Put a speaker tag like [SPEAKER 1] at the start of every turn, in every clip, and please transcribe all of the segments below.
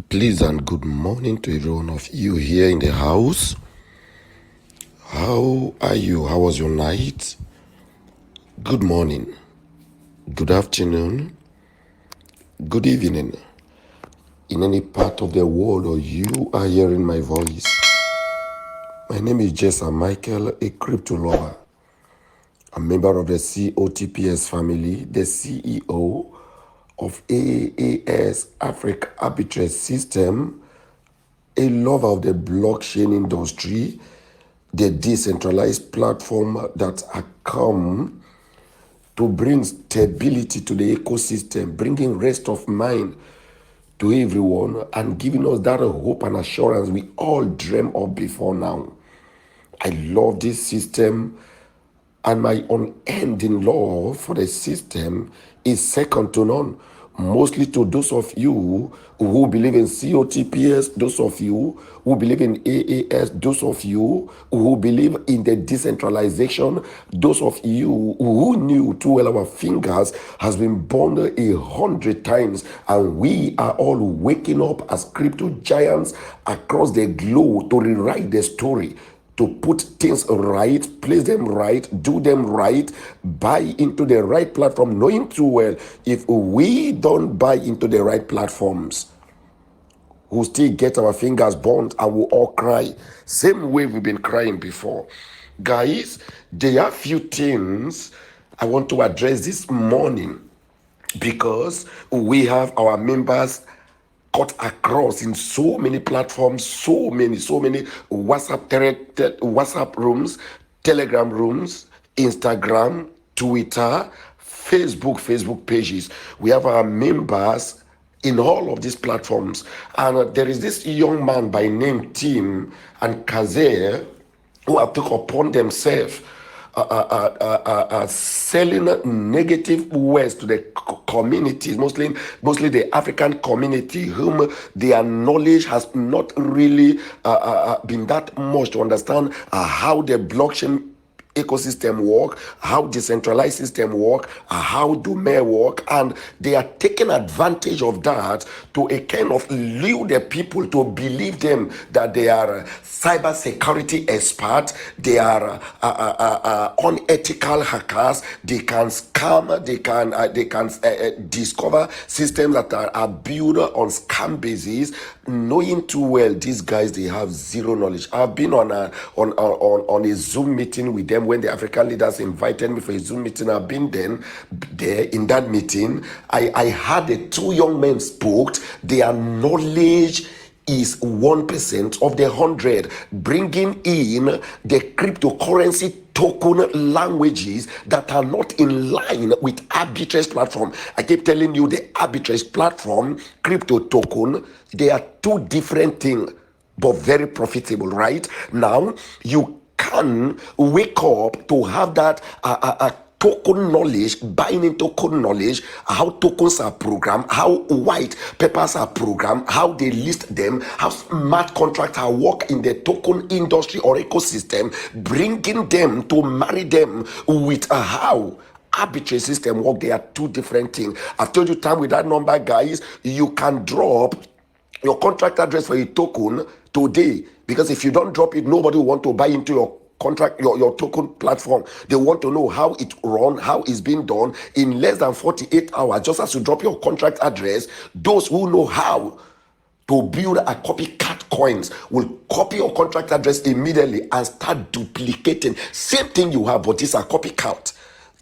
[SPEAKER 1] Please and good morning to every one of you here in the house. How are you? How was your night? Good morning, good afternoon, good evening. In any part of the world or you are hearing my voice, my name is JESAM MICHAEL, a crypto lover, a member of the cotps family, the CEO of AFRIQ Arbitrage System, a lover of the blockchain industry, the decentralized platform that are come to bring stability to the ecosystem, bringing rest of mind to everyone, and giving us that hope and assurance we all dream of before now. I love this system, and my unending love for the system is second to none. Mostly to those of you who believe in cotps, those of you who believe in AAS, those of you who believe in the decentralization, those of you who knew too well our fingers has been burned 100 times, and we are all waking up as crypto giants across the globe to rewrite the story, to put things right, place them right, do them right, buy into the right platform, knowing too well if we don't buy into the right platforms, we'll still get our fingers burnt and we'll all cry. Same way we've been crying before. Guys, there are few things I want to address this morning because we have our members cut across in so many platforms, so many WhatsApp rooms, Telegram rooms, Instagram, Twitter, Facebook pages. We have our members in all of these platforms. And there is this young man by name Tim and Kazer who have took upon themselves selling negative words to the communities, mostly the African community, whom their knowledge has not really been that much to understand how the blockchain ecosystem work, how decentralized system work, how domain work, and they are taking advantage of that to a kind of lure the people to believe them that they are cyber security experts, they are unethical hackers, they can scam, they can discover systems that are built on scam basis, knowing too well these guys, they have zero knowledge. I've been on a Zoom meeting with them when the African leaders invited me for a Zoom meeting. I've been there in that meeting. I had the two young men spoke. Their knowledge is 1% of the 100, bringing in the cryptocurrency token languages that are not in line with arbitrage platform. I keep telling you, the arbitrage platform, crypto token, they are two different things, but very profitable. Right now, you can wake up to have that token knowledge, buying into token knowledge, how tokens are programmed, how white papers are programmed, how they list them, how smart contracts are work in the token industry or ecosystem, bringing them to marry them with how arbitrage system work. They are two different things. I've told you time with that number, guys. You can drop your contract address for a token today, because if you don't drop it, nobody will want to buy into your contract, your token platform. They want to know how it run, how it's being done in less than 48 hours. Just as you drop your contract address, those who know how to build a copycat coins will copy your contract address immediately and start duplicating same thing you have, but these are copycat.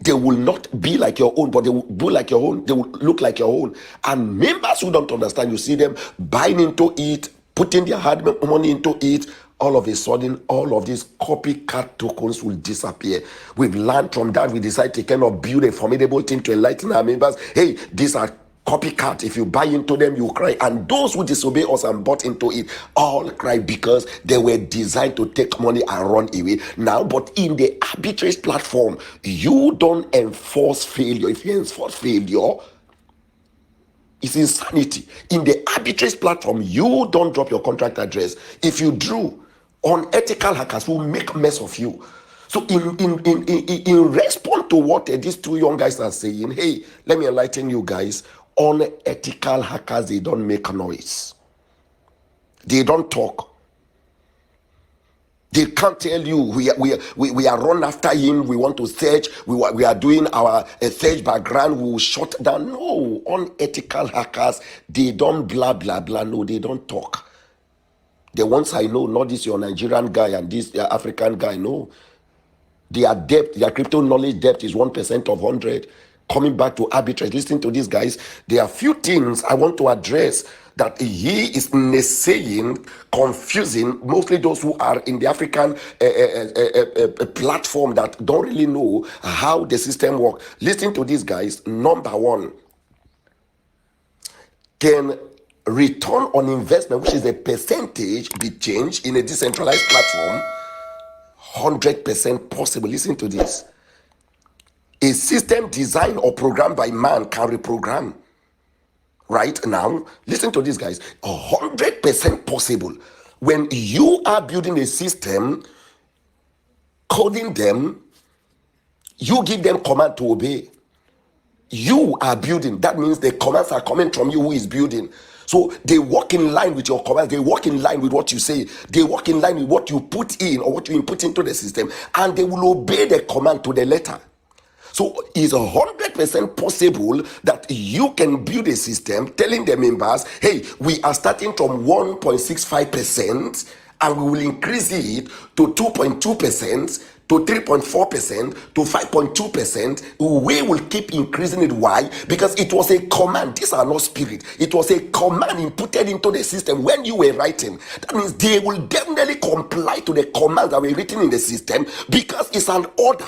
[SPEAKER 1] They will not be like your own, but they will do like your own. They will look like your own. And members who don't understand, you see them buying into it, putting their hard money into it. All of a sudden, all of these copycat tokens will disappear. We've learned from that. We decided to kind of build a formidable team to enlighten our members. Hey, these are copycat. If you buy into them, you cry. And those who disobey us and bought into it all cry because they were designed to take money and run away. Now, but in the arbitrage platform, you don't enforce failure. If you enforce failure, it's insanity. In the arbitrage platform, you don't drop your contract address. If you do, unethical hackers will make a mess of you. So in response to what these two young guys are saying, hey, let me enlighten you guys. Unethical hackers, they don't make noise. They don't talk. They can't tell you we are run after him. We want to search. We are doing our search background. We will shut down. No, unethical hackers. They don't blah blah blah. No, they don't talk. The ones I know, not this your Nigerian guy and this African guy. No, their depth, their crypto knowledge depth is 1% of 100. Coming back to arbitrage, listening to these guys, there are few things I want to address that he is saying, confusing mostly those who are in the African platform that don't really know how the system works. Listening to these guys, number one, can return on investment, which is a percentage, be changed in a decentralized platform? 100% possible. Listen to this. A system designed or programmed by man can reprogram. Right now, listen to this, guys. 100% possible. When you are building a system, coding them, you give them command to obey. You are building. That means the commands are coming from you who is building. So they work in line with your commands. They work in line with what you say. They work in line with what you put in or what you input into the system. And they will obey the command to the letter. So it's 100% possible that you can build a system telling the members, hey, we are starting from 1.65% and we will increase it to 2.2%, to 3.4%, to 5.2%. We will keep increasing it. Why? Because it was a command. These are not spirit. It was a command inputted into the system when you were writing. That means they will definitely comply to the commands that were written in the system because it's an order.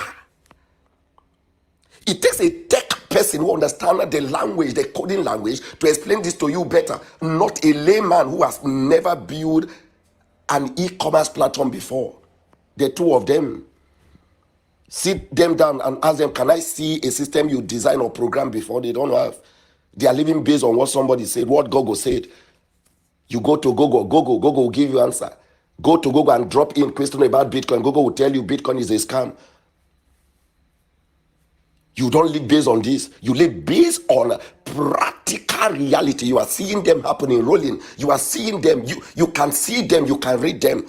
[SPEAKER 1] It takes a tech person who understands the language, the coding language, to explain this to you better. Not a layman who has never built an e-commerce platform before. The two of them. Sit them down and ask them, can I see a system you design or program before? They don't have. They are living based on what somebody said, what Google said. You go to Google will give you answer. Go to Google and drop in question about Bitcoin. Google will tell you Bitcoin is a scam. You don't live based on this. You live based on practical reality. You are seeing them happening, rolling. You are seeing them. You can see them. You can read them.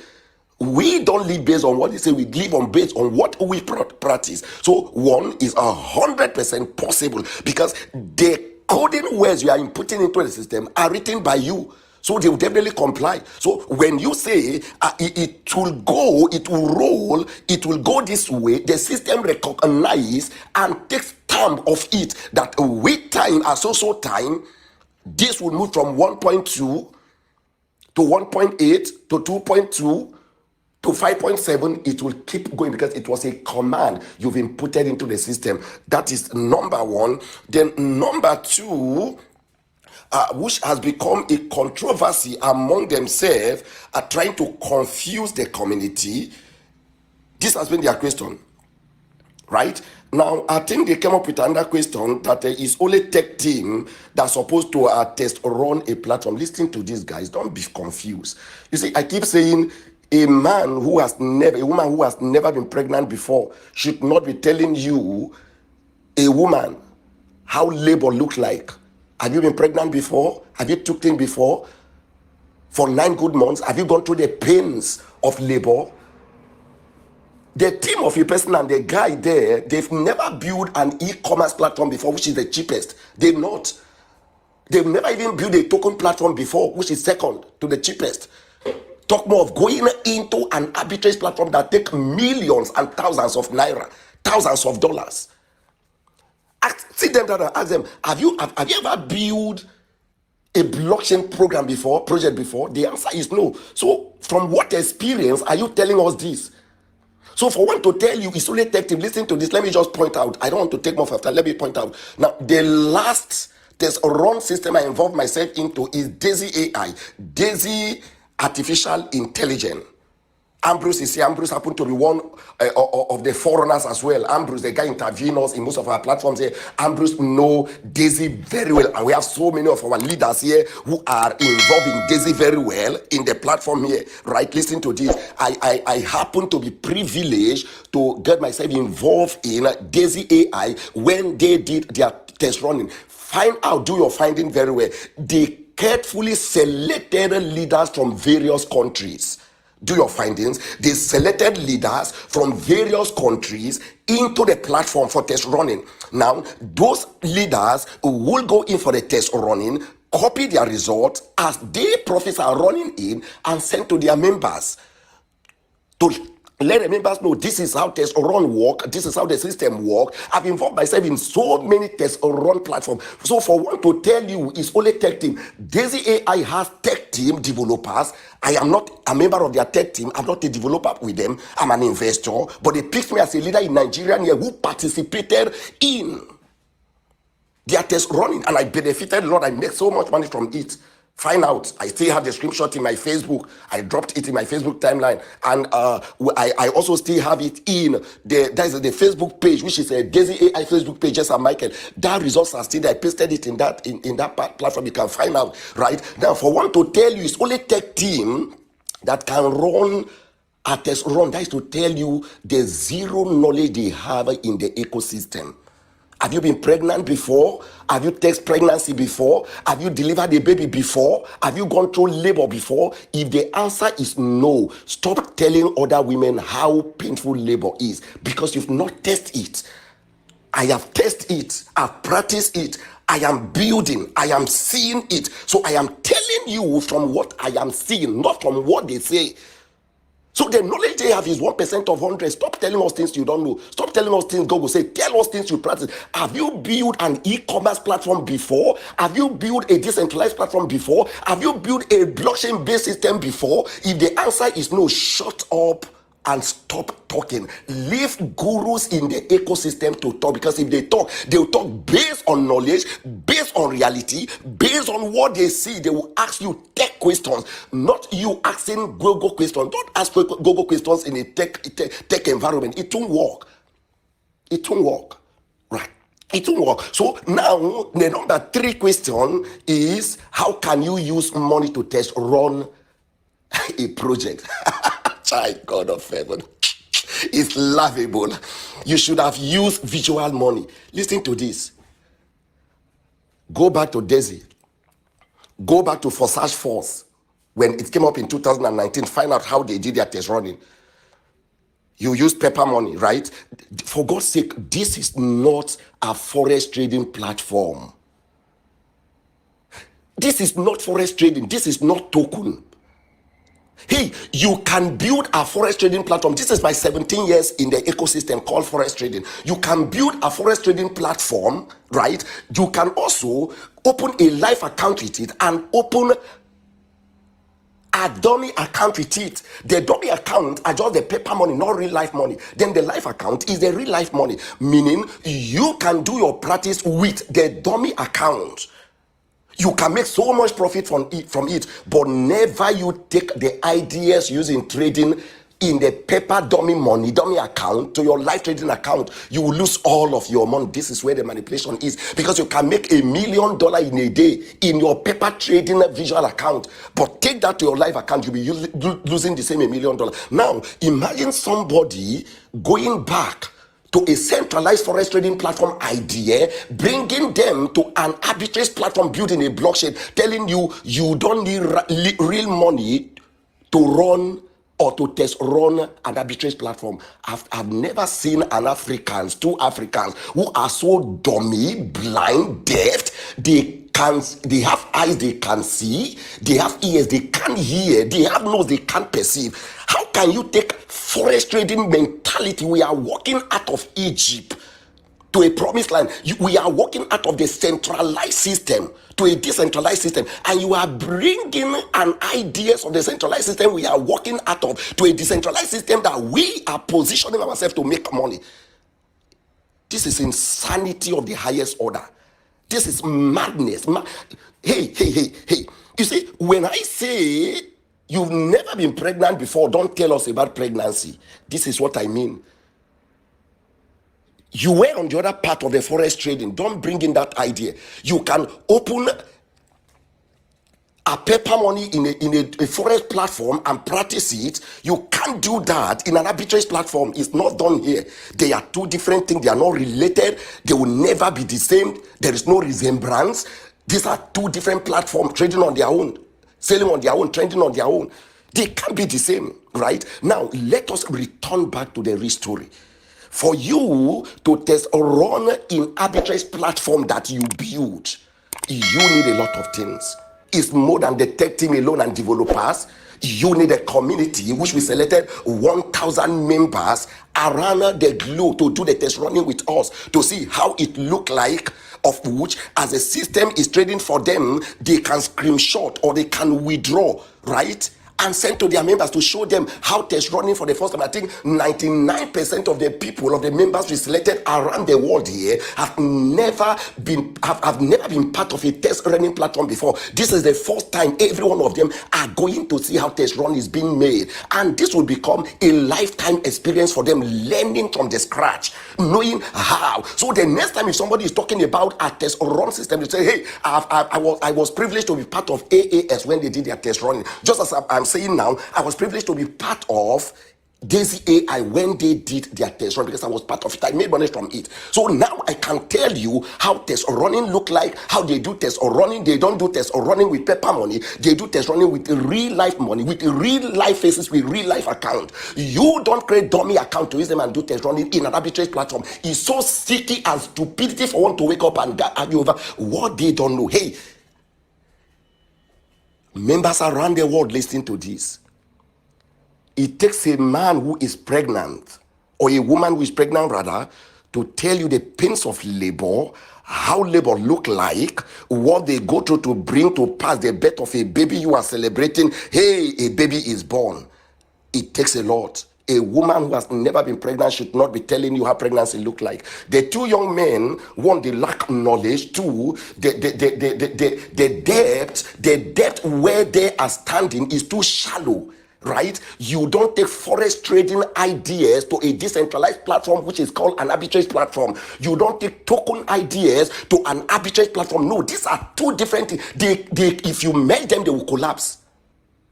[SPEAKER 1] We don't live based on what they say. We live on based on what we practice. So one is 100% possible because the coding words you are inputting into the system are written by you. So they will definitely comply. So when you say it will go, it will roll, it will go this way, the system recognize and takes stamp of it that with time, so time, this will move from 1.2 to 1.8 to 2.2 to 5.7. It will keep going because it was a command you've inputted into the system. That is number one. Then number two, which has become a controversy among themselves, are trying to confuse the community. This has been their question, right? Now, I think they came up with another question that is only tech team that's supposed to test run a platform. Listen to these guys. Don't be confused. You see, I keep saying a woman who has never been pregnant before should not be telling you, a woman, how labor looks like. Have you been pregnant before? Have you took things before? For 9 good months? Have you gone through the pains of labor? The team of a person and the guy there, they've never built an e-commerce platform before, which is the cheapest. They've not. They've never even built a token platform before, which is second to the cheapest. Talk more of going into an arbitrage platform that take millions and thousands of naira, thousands of dollars. Sit them down and ask them, have you ever built a blockchain project before? The answer is no. So from what experience are you telling us this? So for one to tell you it's only effective, listen to this. Let me just point out. I don't want to take more of time. Let me point out. Now, the last test run system I involved myself into is Daisy AI, Daisy Artificial Intelligence. Ambrose is here. Ambrose happened to be one of the forerunners as well. Ambrose, the guy interviewing us in most of our platforms here. Ambrose know Daisy very well. And we have so many of our leaders here who are involved in Daisy very well in the platform here. Right? Listen to this. I happen to be privileged to get myself involved in Daisy AI when they did their test running. Find out, do your finding very well. They carefully selected leaders from various countries. Do your findings. They selected leaders from various countries into the platform for test running. Now, those leaders who will go in for the test running copy their results as their profits are running in and sent to their members to let the members know this is how test run work, this is how the system work. I've involved myself in so many test run platforms. So for one to tell you it's only tech team, Daisy AI has tech team developers. I am not a member of their tech team. I'm not a developer with them. I'm an investor. But they picked me as a leader in Nigeria here who participated in their test running, and I benefited a lot. I made so much money from it. Find out. I still have the screenshot in my Facebook. I dropped it in my Facebook timeline, and I also still have it in the Facebook page, which is a Daisy AI Facebook page. JESAM Michael. That results are still there. I pasted it in that platform. You can find out right now. For one to tell you, it's only tech team that can run a test run. That is to tell you the zero knowledge they have in the ecosystem. Have you been pregnant before? Have you tested pregnancy before? Have you delivered a baby before? Have you gone through labor before? If the answer is no, stop telling other women how painful labor is because you've not tested it. I have tested it. I've practiced it. I am building. I am seeing it. So I am telling you from what I am seeing, not from what they say. So the knowledge they have is 1% of 100. Stop telling us things you don't know. Stop telling us things Google say. Tell us things you practice. Have you built an e-commerce platform before? Have you built a decentralized platform before? Have you built a blockchain-based system before? If the answer is no, shut up and stop talking. Leave gurus in the ecosystem to talk, because if they talk, they'll talk based on knowledge, based on reality, based on what they see. They will ask you tech questions, not you asking Google questions. Don't ask Google questions in a tech environment. It won't work. It won't work. Right. It won't work. So now the number 3 question is, how can you use money to test run a project? Child God of heaven, it's laughable. You should have used visual money. Listen to this. Go back to Daisy. Go back to Forsage Force when it came up in 2019. Find out how they did their test running. You use paper money, right? For God's sake, this is not a Forex trading platform. This is not Forex trading. This is not token. Hey, you can build a Forex trading platform. This is my 17 years in the ecosystem called Forex trading. You can build a Forex trading platform, right? You can also open a live account with it and open a dummy account with it. The dummy account are just the paper money, not real life money. Then the live account is the real life money, meaning you can do your practice with the dummy account. You can make so much profit from it, but never you take the ideas using trading in the paper dummy money, dummy account to your live trading account. You will lose all of your money. This is where the manipulation is, because you can make $1 million in a day in your paper trading visual account, but take that to your live account, you'll be losing the same $1 million. Now, imagine somebody going back to a centralized Forex trading platform idea, bringing them to an arbitrage platform built in a blockchain, telling you you don't need real money to run or to test run an arbitrage platform. I've never seen two Africans who are so dummy, blind, deaf. They have eyes they can see, they have ears they can hear, they have nose they can't perceive. How can you take Forex trading mentality? We are walking out of Egypt to a promised land. We are walking out of the centralized system to a decentralized system, and you are bringing an ideas of the centralized system we are walking out of to a decentralized system that we are positioning ourselves to make money. This is insanity of the highest order. This is madness. Hey. You see, when I say you've never been pregnant before, don't tell us about pregnancy. This is what I mean. You were on the other part of the Forex trading. Don't bring in that idea. You can open a paper money in a Forex platform and practice it. You can't do that in an arbitrage platform. It's not done here. They are two different things. They are not related. They will never be the same. There is no resemblance. These are two different platforms, trading on their own, selling on their own, trading on their own. They can't be the same, right? Now, let us return back to the real story. For you to test or run in arbitrage platform that you build, you need a lot of things. It's more than the tech team alone and developers. You need a community which we selected 1,000 members around the globe to do the test running with us to see how it look like, of which as a system is trading for them, they can screenshot or they can withdraw, right? And send to their members to show them how test running for the first time. I think 99% of the people, of the members we selected around the world here have never been part of a test running platform before. This is the first time every one of them are going to see how test run is being made. And this will become a lifetime experience for them, learning from the scratch, knowing how. So the next time if somebody is talking about a test run system, they say, hey, I was privileged to be part of AAS when they did their test running. Just as I'm saying now, I was privileged to be part of Daisy AI when they did their test run because I was part of it. I made money from it. So now I can tell you how test running look like, how they do test or running. They don't do test or running with paper money. They do test running with real life money, with real life faces, with real life account. You don't create dummy account to use them and do test running in an arbitrage platform. It's so sticky and stupidity for one to wake up and argue over what they don't know. Hey, members around the world listening to this. It takes a man who is pregnant, or a woman who is pregnant rather, to tell you the pains of labor, how labor look like, what they go through to bring to pass the birth of a baby you are celebrating. Hey, a baby is born. It takes a lot. A woman who has never been pregnant should not be telling you how pregnancy look like. The two young men, one, they lack knowledge. Two, the depth where they are standing is too shallow, right? You don't take forex trading ideas to a decentralized platform which is called an arbitrage platform. You don't take token ideas to an arbitrage platform. No, these are two different things. If you merge them, they will collapse.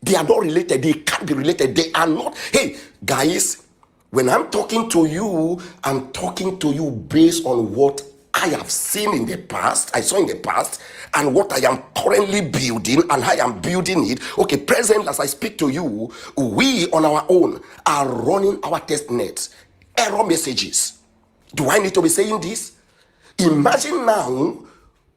[SPEAKER 1] They are not related. They can't be related. They are not. Hey, guys, when I'm talking to you, I'm talking to you based on what I have seen in the past, I saw in the past, and what I am currently building and how I am building it. Okay, present as I speak to you, we on our own are running our test nets. Error messages. Do I need to be saying this? Imagine now,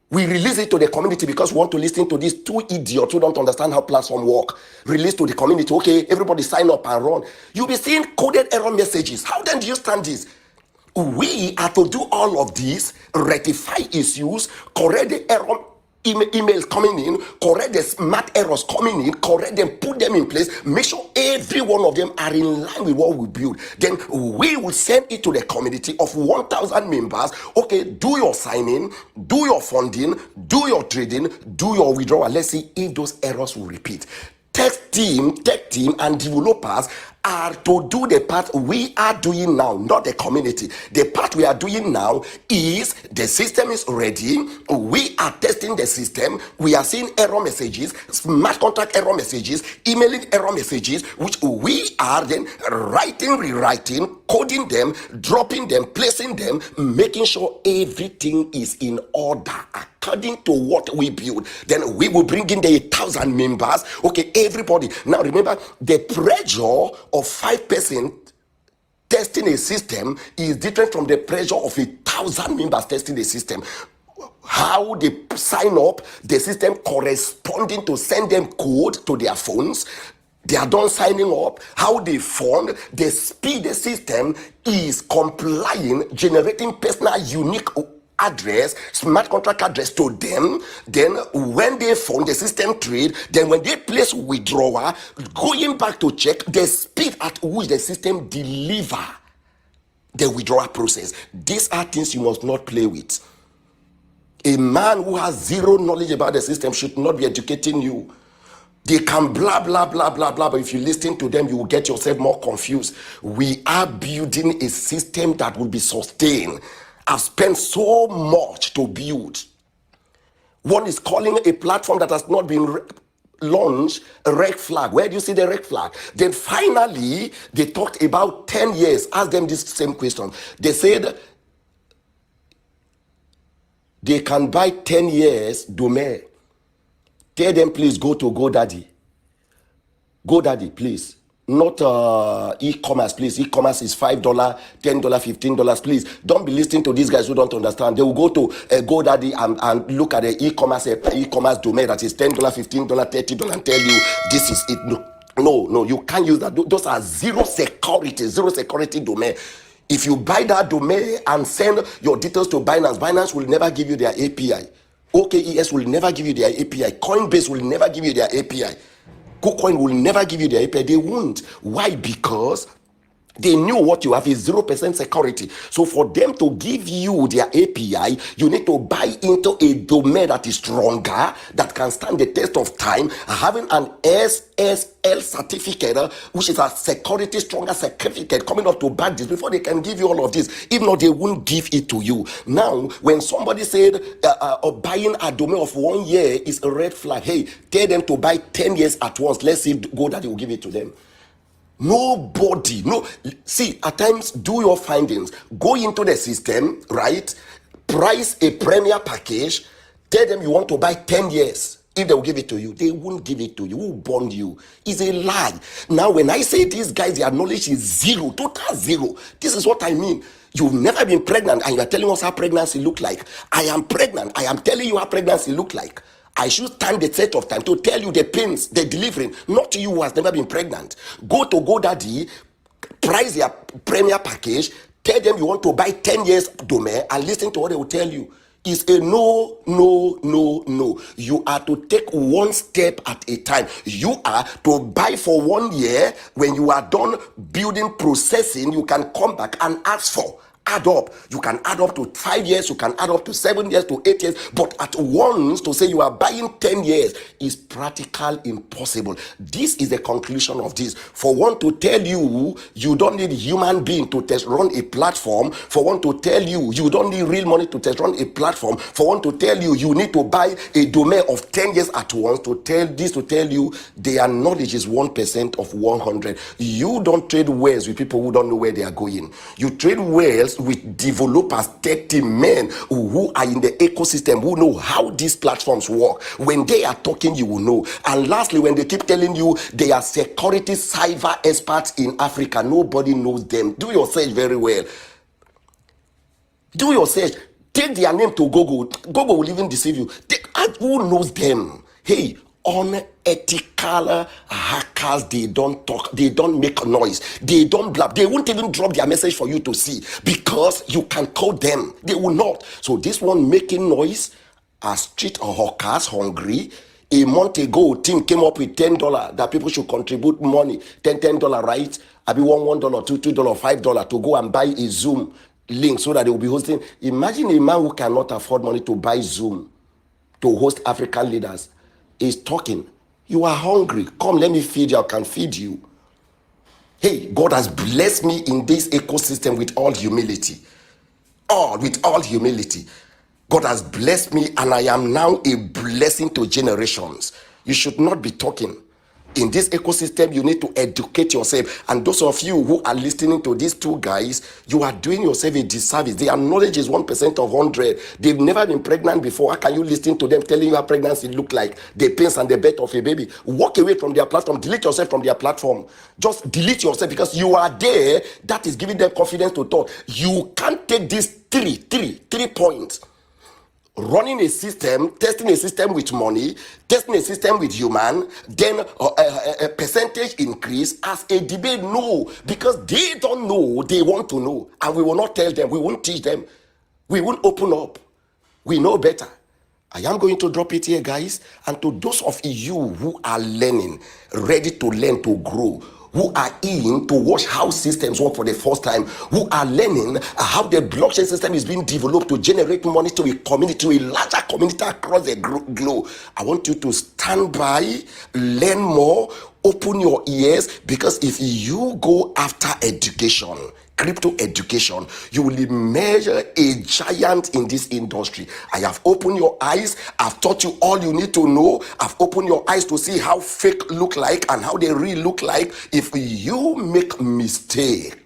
[SPEAKER 1] we release it to the community because we want to listen to these two idiots who don't understand how platform work. Release to the community. Okay, everybody sign up and run. You'll be seeing coded error messages. How then do you stand this? We are to do all of this, rectify issues, correct the error emails coming in, correct the smart errors coming in, correct them, put them in place, make sure every one of them are in line with what we build. Then we will send it to the community of 1,000 members. Okay, do your signing, do your funding, do your trading, do your withdrawal. Let's see if those errors will repeat. Tech team, and developers are to do the part we are doing now, not the community. The part we are doing now is the system is ready. We are testing the system. We are seeing error messages, smart contract error messages, emailing error messages, which we are then writing, rewriting, coding them, dropping them, placing them, making sure everything is in order according to what we build. Then we will bring in the 1,000 members. Okay, everybody. Now remember, the pressure of 5% testing a system is different from the pressure of 1,000 members testing the system. How they sign up the system corresponding to send them code to their phones. They are done signing up. How they fund the speed the system is complying, generating personal unique address, smart contract address to them. Then when they fund the system trade, then when they place withdrawal, going back to check the speed at which the system deliver the withdrawal process. These are things you must not play with. A man who has zero knowledge about the system should not be educating you. They can blah, blah, blah, blah, blah, but if you listen to them, you will get yourself more confused. We are building a system that will be sustained. I've spent so much to build. One is calling a platform that has not been launched a red flag. Where do you see the red flag? Then finally, they talked about 10 years. Ask them this same question. They said, They can buy 10 years domain. Tell them, please go to GoDaddy. GoDaddy, please. Not e-commerce, please. E-commerce is $5, $10, $15. Please don't be listening to these guys who don't understand. They will go to GoDaddy and look at the e-commerce domain that is $10, $15, $30 and tell you this is it. No, you can't use that. Those are zero security domain. If you buy that domain and send your details to Binance will never give you their API. OKES will never give you their API. Coinbase will never give you their API. KuCoin will never give you the API. They won't. Why? Because they knew what you have is 0% security. So for them to give you their API, you need to buy into a domain that is stronger, that can stand the test of time, having an SSL certificate, which is a stronger certificate coming up to back this before they can give you all of this. If not, they won't give it to you. Now, when somebody said buying a domain of 1 year is a red flag, hey, tell them to buy 10 years at once. Let's see if GoDaddy will give it to them. Nobody, no. See, at times, do your findings. Go into the system, right? Price a premier package. Tell them you want to buy 10 years. If they will give it to you, they won't give it to you. Who bond you? It's a lie. Now, when I say these guys, their knowledge is zero, total zero. This is what I mean. You've never been pregnant and you're telling us how pregnancy look like. I am pregnant. I am telling you how pregnancy look like. I should stand the test of time to tell you the pains, the delivering, not to you who has never been pregnant. Go to GoDaddy, price their premier package, tell them you want to buy 10 years domain and listen to what they will tell you. It's a no. You are to take one step at a time. You are to buy for 1 year. When you are done building, processing, you can come back and ask for. Add up. You can add up to 5 years, you can add up to 7 years, to 8 years, but at once to say you are buying 10 years is practical impossible. This is the conclusion of this. For one to tell you, you don't need human being to test run a platform. For one to tell you, you don't need real money to test run a platform. For one to tell you, you need to buy a domain of 10 years at once. To tell you, their knowledge is 1% of 100. You don't trade wells with people who don't know where they are going. You trade wells with developers, tech team men who are in the ecosystem, who know how these platforms work. When they are talking, you will know. And lastly, when they keep telling you they are security cyber experts in Africa, nobody knows them. Do your search very well. Do your search. Take their name to Google. Google will even deceive you. Who knows them? Hey, unethical hackers, they don't talk, they don't make noise, they don't blab, they won't even drop their message for you to see because you can call them. They will not. So this one making noise are street hawkers hungry. A month ago, team came up with $10 that people should contribute money. $10, right? I be $1, $2, $5 to go and buy a Zoom link so that they will be hosting. Imagine a man who cannot afford money to buy Zoom to host African leaders is talking. You are hungry. Come, let me feed you. I can feed you. Hey, God has blessed me in this ecosystem with all humility. With all humility. God has blessed me and I am now a blessing to generations. You should not be talking. In this ecosystem, you need to educate yourself. And those of you who are listening to these two guys, you are doing yourself a disservice. Their knowledge is 1% of 100. They've never been pregnant before. How can you listen to them telling you how pregnancy look like, the pains and the birth of a baby? Walk away from their platform. Delete yourself from their platform. Just delete yourself because you are there. That is giving them confidence to talk. You can't take these three points. Running a system, testing a system with money, testing a system with human, then a percentage increase as a debate. No, because they don't know, they want to know. And we will not tell them, we won't teach them, we won't open up. We know better. I am going to drop it here, guys. And to those of you who are learning, ready to learn, to grow, who are in to watch how systems work for the first time, who are learning how the blockchain system is being developed to generate money to a community, to a larger community across the globe. I want you to stand by, learn more, open your ears, because if you go after education, crypto education, you will emerge a giant in this industry. I have opened your eyes. I've taught you all you need to know. I've opened your eyes to see how fake look like and how they really look like. If you make mistake,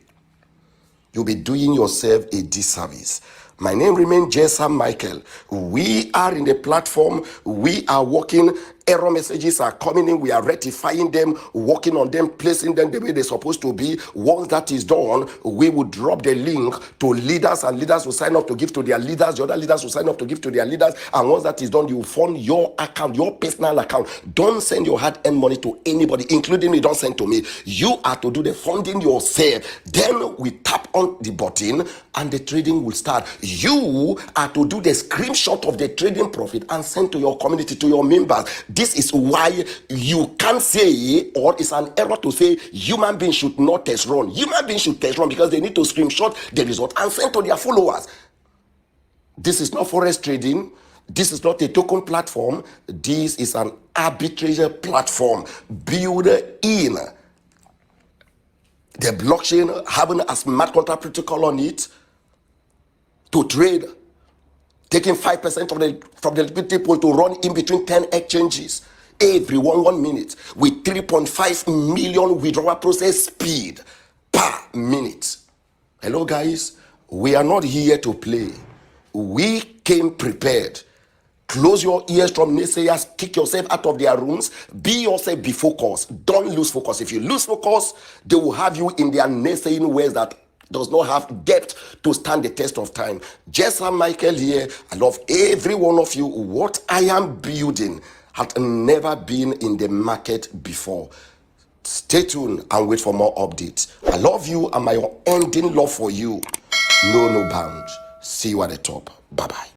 [SPEAKER 1] you'll be doing yourself a disservice. My name remains JESAM Michael. We are in the platform. We are working. Error messages are coming in. We are rectifying them, working on them, placing them the way they're supposed to be. Once that is done, we will drop the link to leaders, and leaders will sign up to give to their leaders. The other leaders will sign up to give to their leaders. And once that is done, you will fund your account, your personal account. Don't send your hard-earned money to anybody, including me. Don't send to me. You are to do the funding yourself. Then we tap on the button and the trading will start. You are to do the screenshot of the trading profit and send to your community, to your members. This is why you can't say, or it's an error to say, human beings should not test run. Human beings should test run because they need to screenshot the result and send to their followers. This is not forex trading. This is not a token platform. This is an arbitrage platform built in the blockchain, having a smart contract protocol on it to trade, taking 5% from the liquidity pool to run in between 10 exchanges every 1 minute with 3.5 million withdrawal process speed per minute. Hello guys, we are not here to play. We came prepared. Close your ears from naysayers, kick yourself out of their rooms, be yourself, be focused. Don't lose focus. If you lose focus, they will have you in their naysaying ways that does not have depth to stand the test of time. JESAM Michael here. I love every one of you. What I am building had never been in the market before. Stay tuned and wait for more updates. I love you, and my unending love for you, no bounds. See you at the top. Bye-bye.